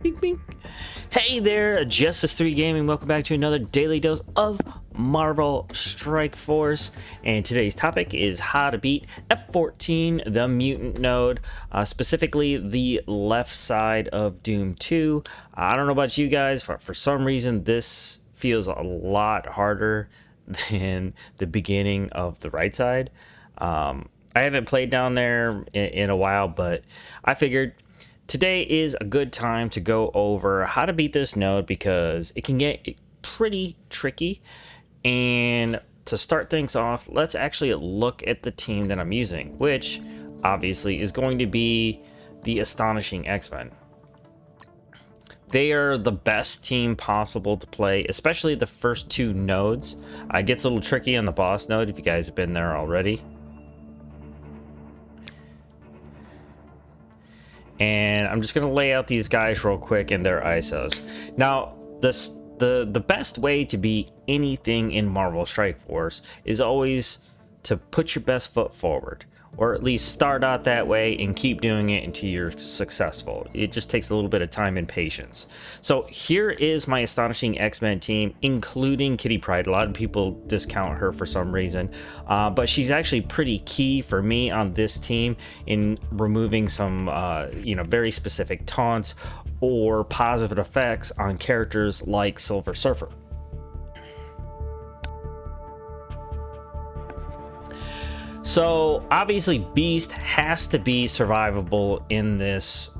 Bing, bing. Hey there, Justice 3 Gaming. Welcome back to another daily dose of Marvel Strike Force. And today's topic is how to beat F14, the mutant node, specifically the left side of Doom 2. I don't know about you guys, but for some reason this feels a lot harder than the beginning of the right side. I haven't played down there in a while, but I figured today is a good time to go over how to beat this node because it can get pretty tricky. And to start things off, let's actually look at the team that I'm using, which obviously is going to be the Astonishing X-Men. They are the best team possible to play, especially the first two nodes. It gets a little tricky on the boss node if you guys have been there already. And I'm just going to lay out these guys real quick and their ISOs. Now, the best way to beat anything in Marvel Strike Force is always to put your best foot forward. Or at least start out that way and keep doing it until you're successful. It just takes a little bit of time and patience. So here is my Astonishing X-Men team, including Kitty Pryde. A lot of people discount her for some reason, but she's actually pretty key for me on this team in removing some, very specific taunts or positive effects on characters like Silver Surfer. So obviously Beast has to be survivable in this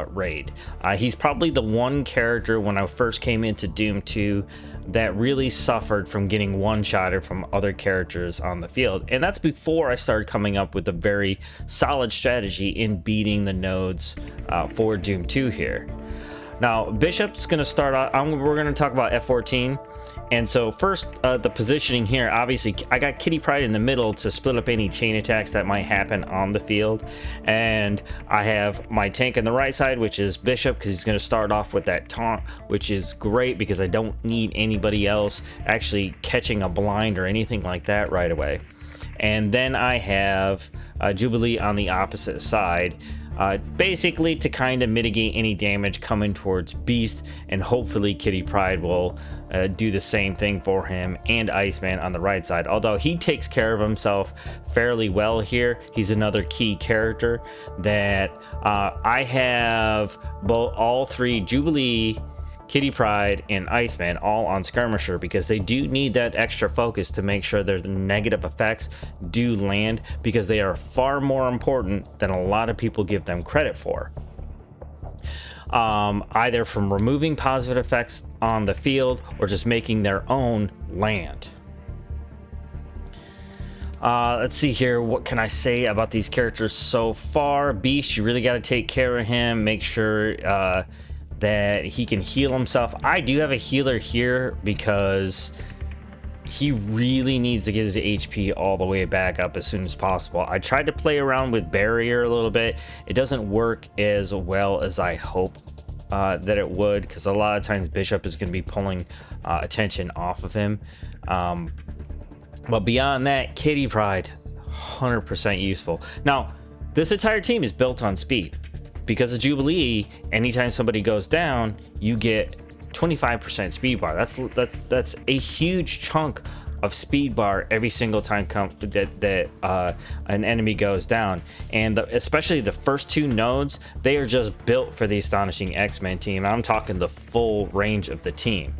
raid. He's probably the one character when I first came into Doom 2 that really suffered from getting one-shotted from other characters on the field. And that's before I started coming up with a very solid strategy in beating the nodes for Doom 2 here. Now, Bishop's going to start out. We're going to talk about F14. And so first, the positioning here, obviously, I got Kitty Pryde in the middle to split up any chain attacks that might happen on the field. And I have my tank on the right side, which is Bishop, because he's going to start off with that taunt, which is great because I don't need anybody else actually catching a blind or anything like that right away. And then I have Jubilee on the opposite side. Basically to kind of mitigate any damage coming towards Beast, and hopefully Kitty Pryde will do the same thing for him, and Iceman on the right side. Although he takes care of himself fairly well here, he's another key character that I have all three, Jubilee, Kitty Pryde, and Iceman, all on Skirmisher because they do need that extra focus to make sure their negative effects do land, because they are far more important than a lot of people give them credit for. Either from removing positive effects on the field or just making their own land. Let's see here. What can I say about these characters so far? Beast, you really got to take care of him. Make sure that he can heal himself. I do have a healer here because he really needs to get his HP all the way back up as soon as possible. I tried to play around with barrier a little bit. It doesn't work as well as I hope that it would, because a lot of times Bishop is going to be pulling attention off of him. But beyond that, Kitty Pryde, 100% useful. Now, this entire team is built on speed. Because of Jubilee, anytime somebody goes down, you get 25% speed bar. That's a huge chunk of speed bar every single time an enemy goes down. And especially the first two nodes, they are just built for the Astonishing X-Men team. I'm talking the full range of the team.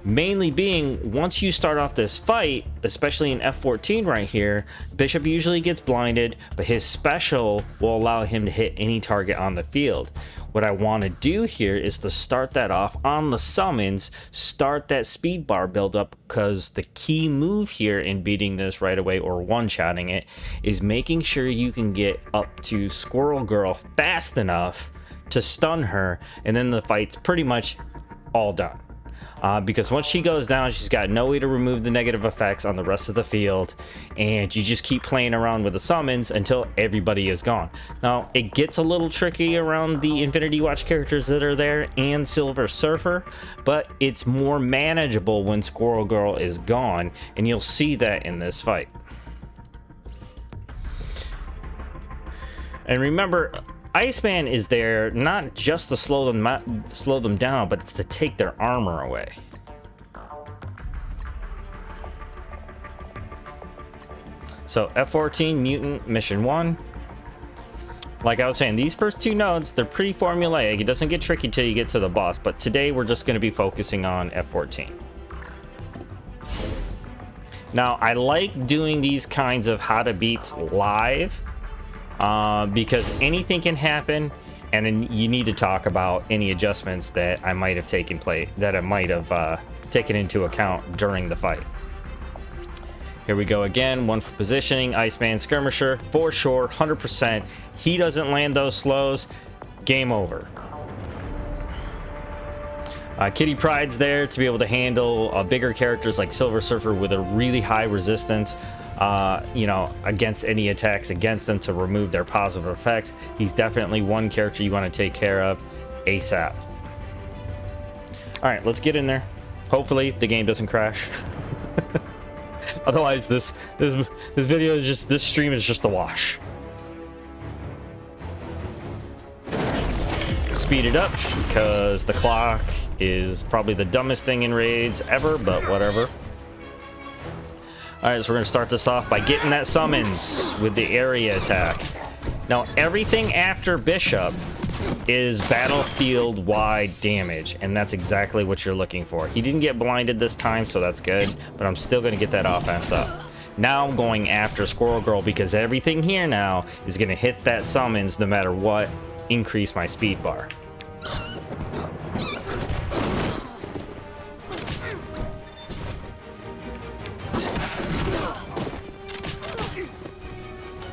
Mainly being, once you start off this fight, especially in F14 right here, Bishop usually gets blinded, but his special will allow him to hit any target on the field. What I want to do here is to start that off on the summons, start that speed bar build up, because the key move here in beating this right away or one-shotting it is making sure you can get up to Squirrel Girl fast enough to stun her, and then the fight's pretty much all done. Because once she goes down, she's got no way to remove the negative effects on the rest of the field, and you just keep playing around with the summons until everybody is gone. Now, it gets a little tricky around the Infinity Watch characters that are there and Silver Surfer, but it's more manageable when Squirrel Girl is gone, and you'll see that in this fight. And remember, Iceman is there not just to slow them down, but it's to take their armor away. So F14 Mutant Mission 1. Like I was saying, these first two nodes, they're pretty formulaic. It doesn't get tricky till you get to the boss, but today we're just going to be focusing on F14. Now, I like doing these kinds of how to beats live. Because anything can happen, and then you need to talk about any adjustments that I might have taken into account during the fight. Here we go again. One for positioning. Iceman Skirmisher for sure, 100%. He doesn't land those slows. Game over. Kitty Pryde's there to be able to handle bigger characters like Silver Surfer with a really high resistance. Against any attacks against them to remove their positive effects. He's definitely one character you want to take care of ASAP. All right, let's get in there. Hopefully the game doesn't crash. Otherwise, this video is just, this stream is just a wash. Speed it up because the clock is probably the dumbest thing in raids ever, but whatever. Alright, so we're going to start this off by getting that summons with the area attack. Now, everything after Bishop is battlefield-wide damage, and that's exactly what you're looking for. He didn't get blinded this time, so that's good, but I'm still going to get that offense up. Now I'm going after Squirrel Girl because everything here now is going to hit that summons no matter what, increase my speed bar.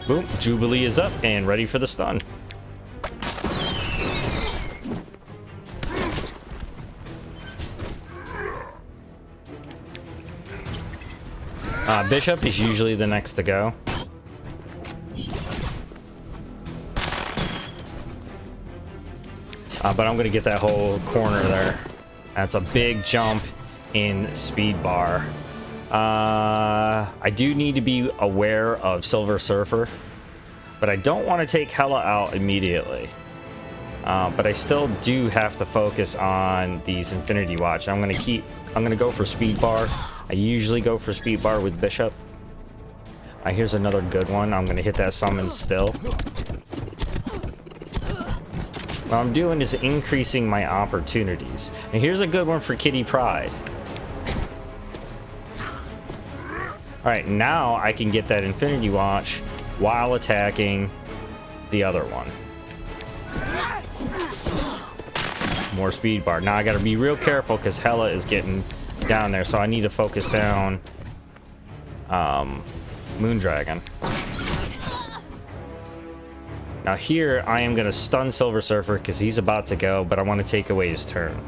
Boom, Jubilee is up and ready for the stun. Bishop is usually the next to go. But I'm going to get that whole corner there. That's a big jump in speed bar. I do need to be aware of Silver Surfer, but I don't want to take Hela out immediately. But I still do have to focus on these Infinity Watch. I'm going to go for speed bar. I usually go for speed bar with Bishop. Here's another good one. I'm going to hit that summon still. What I'm doing is increasing my opportunities. And here's a good one for Kitty Pryde. Alright, now I can get that Infinity Watch while attacking the other one. More speed bar. Now I gotta be real careful because Hela is getting down there, so I need to focus down Moondragon. Now here I am gonna stun Silver Surfer because he's about to go, but I want to take away his turn.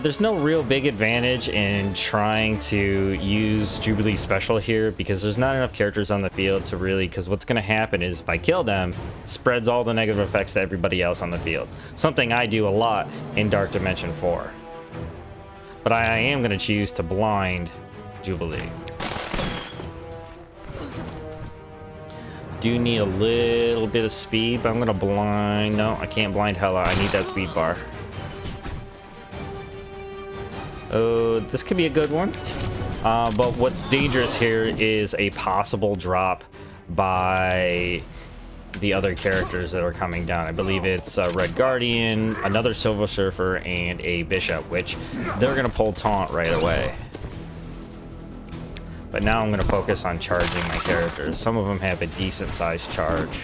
There's no real big advantage in trying to use Jubilee's special here because there's not enough characters on the field to really, because what's going to happen is if I kill them, it spreads all the negative effects to everybody else on the field. Something I do a lot in Dark Dimension 4. But I am going to choose to blind Jubilee. Do need a little bit of speed, but I'm going to blind... No, I can't blind Hela. I need that speed bar. Oh, this could be a good one. But what's dangerous here is a possible drop by the other characters that are coming down. I believe it's Red Guardian, another Silver Surfer, and a Bishop, which they're going to pull taunt right away. But now I'm going to focus on charging my characters. Some of them have a decent sized charge.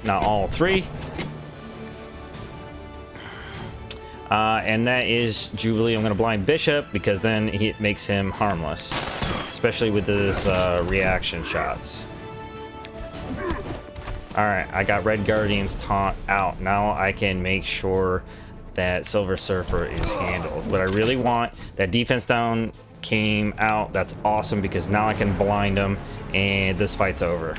Not all three. And that is Jubilee. I'm going to blind Bishop because then it makes him harmless, especially with his reaction shots. Alright, I got Red Guardian's taunt out. Now I can make sure that Silver Surfer is handled. What I really want, that defense down came out. That's awesome because now I can blind him and this fight's over.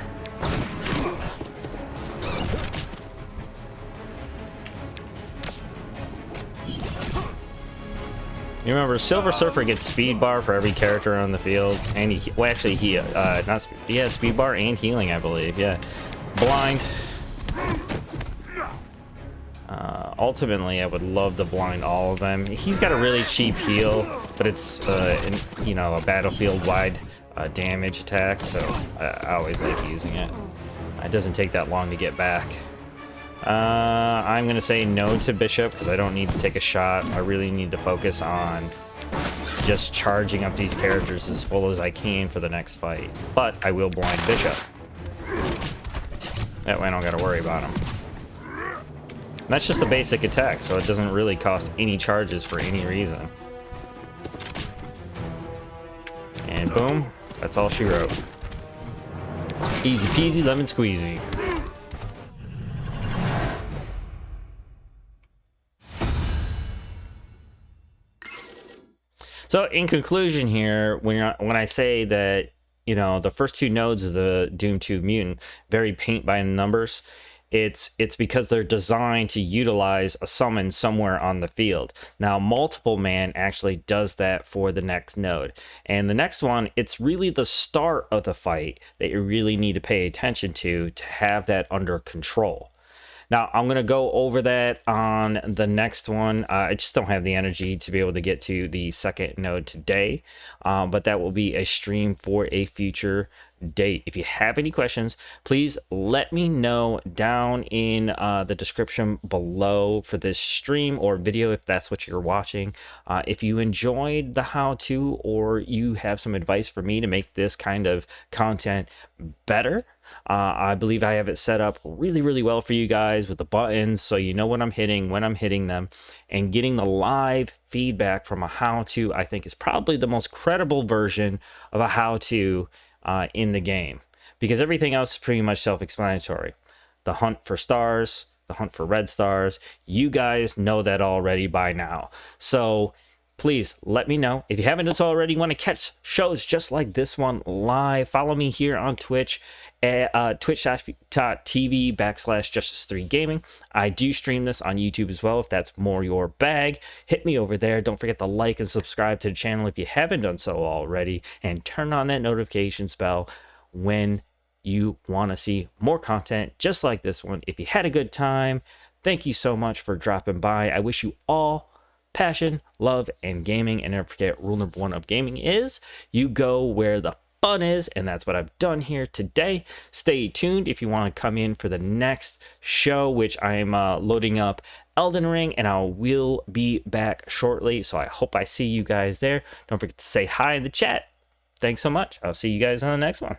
You remember, Silver Surfer gets speed bar for every character on the field, and he, well, actually, he has speed bar and healing, I believe. Yeah, blind. Ultimately, I would love to blind all of them. He's got a really cheap heal, but it's you know, a battlefield-wide damage attack, so I always like using it. It doesn't take that long to get back. I'm going to say no to Bishop because I don't need to take a shot. I really need to focus on just charging up these characters as full as I can for the next fight. But I will blind Bishop. That way I don't got to worry about him. And that's just a basic attack, so it doesn't really cost any charges for any reason. And boom, that's all she wrote. Easy peasy lemon squeezy. So in conclusion here, when I say that, you know, the first two nodes of the Doom 2 Mutant, very paint by numbers, it's because they're designed to utilize a summon somewhere on the field. Now, Multiple Man actually does that for the next node. And the next one, it's really the start of the fight that you really need to pay attention to have that under control. Now, I'm going to go over that on the next one. I just don't have the energy to be able to get to the second node today, but that will be a stream for a future date. If you have any questions, please let me know down in the description below for this stream or video if that's what you're watching. If you enjoyed the how-to or you have some advice for me to make this kind of content better, I believe I have it set up really, really well for you guys with the buttons so you know what I'm hitting, when I'm hitting them, and getting the live feedback from a how-to I think is probably the most credible version of a how-to in the game, because everything else is pretty much self-explanatory. The hunt for stars, the hunt for red stars, you guys know that already by now. So please let me know. If you haven't done so already, want to catch shows just like this one live, follow me here on Twitch at twitch.tv/Justice3Gaming. I do stream this on YouTube as well if that's more your bag. Hit me over there. Don't forget to like and subscribe to the channel if you haven't done so already, and turn on that notifications bell when you want to see more content just like this one. If you had a good time, thank you so much for dropping by. I wish you all passion, love, and gaming. And never forget, rule number one of gaming is you go where the fun is, and that's what I've done here today. Stay tuned if you want to come in for the next show, which I'm loading up Elden Ring, and I will be back shortly. So I hope I see you guys there. Don't forget to say hi in the chat. Thanks so much. I'll see you guys on the next one.